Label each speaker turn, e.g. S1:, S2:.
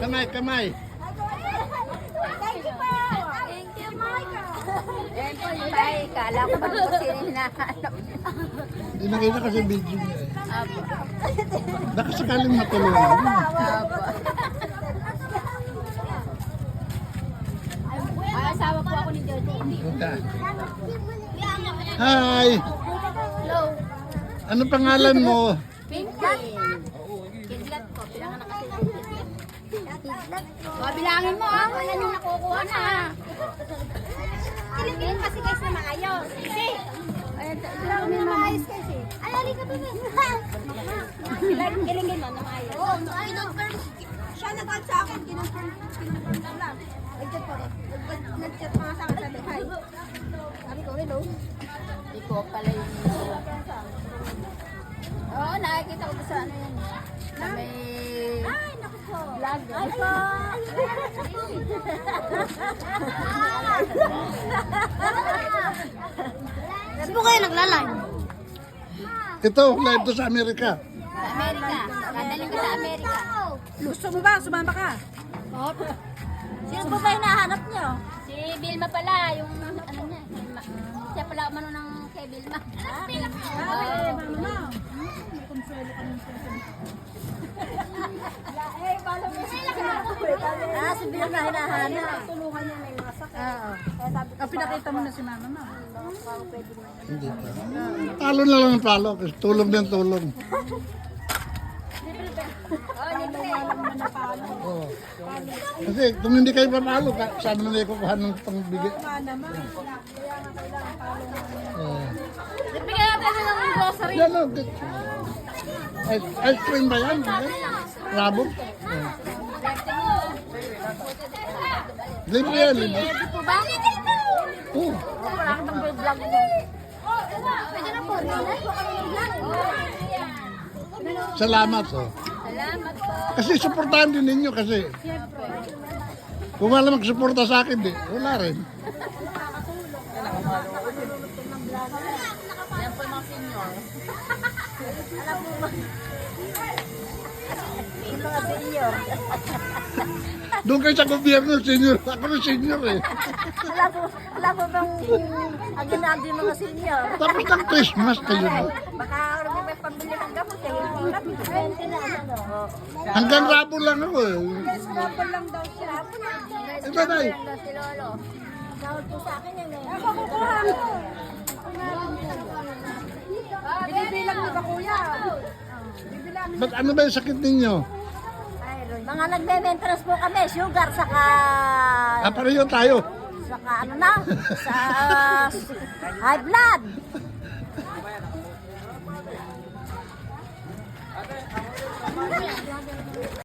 S1: Kamay, kamay.
S2: Thank you po. Thank you, Michael.
S3: Yan po yung tayo. Kala ko ba kung sino yung hinahanap.
S1: Hindi nakita kasi video niya eh.
S3: Apo.
S1: Baka sakaling matulungan.
S3: Apo. Ay, asawa po ako ni Jojo.
S1: Punta. Hi!
S3: Hello.
S1: Ano pangalan mo?
S3: Pinky. Kidlat po. Bilangan na kasi ng kidlat. O, bilangin mo ah. Wala nang nakukuha na.
S2: Kilingin kasi guys na maayos. Kasi.
S3: Bilangin mo maayos kasi.
S2: Ay, alin ka ba? Kilingin mo na maayos. Oo, kinonfirm. Siya nag-call sa akin. Kinonfirm ko lang. Nag-chat po. Nag-chat pa nga sa akin. Sabi, hi. Sabi ko, hello.
S3: Hindi ko pala yung... Oo, nakikita ko sa ano yan. Sa may...
S2: Ay, naku po.
S3: Vlog.
S2: Ay po. Saan po kayo naglalag?
S1: Ito, live to sa Amerika.
S3: Sa Amerika. Dadaling ko sa Amerika.
S2: Gusto mo ba? Sumama ka. Sino po ba hinahanap niyo?
S3: Si Vilma pala, yung ano niya. Siya pala umano ng kay Vilma.
S2: Mama. Si Bill na hinahanap. Tulungan niya may mga sakit. Oo. Pinakita mo na si mama mo.
S1: Hindi pa. Talo na lang ang talo. Kasi tulong din tulong. Oo. Kasi kung hindi kayo papalo, saan mo na kukuha ng pangbigay? Oo.
S3: Bigyan natin ng grocery.
S1: Yan o. Ice cream ba yan? Rabot? Libre yan, libre.
S3: Pwede po ba?
S1: Oo.
S3: Wala ka bang vlog mo? Pwede na po.
S1: Salamat oh.
S3: Salamat po.
S1: Kasi suportahan din ninyo kasi. Kung wala magsuporta sa akin, di, wala rin.
S3: Yan po yung mga senior.
S2: Mga senior.
S1: Doon kayo sa gobyerno, senior. Ako na senior eh.
S2: Wala po bang ang ginagawa yung mga senior?
S1: Tapos ng Christmas kayo na.
S2: Baka may pambili ng gamot. Kaya 20 na ano.
S1: Hanggang rabo lang ako eh.
S2: Scrapple lang daw sila.
S1: Ito na eh.
S3: Si Lolo.
S2: Sahod po sa akin yan eh. Ako kukuha mo. Binibilang mo ba kuya?
S1: Ba't ano ba yung sakit ninyo?
S2: Mga nagme-maintenance po kami, sugar, saka
S1: Pareho tayo.
S2: ano na, sa high blood.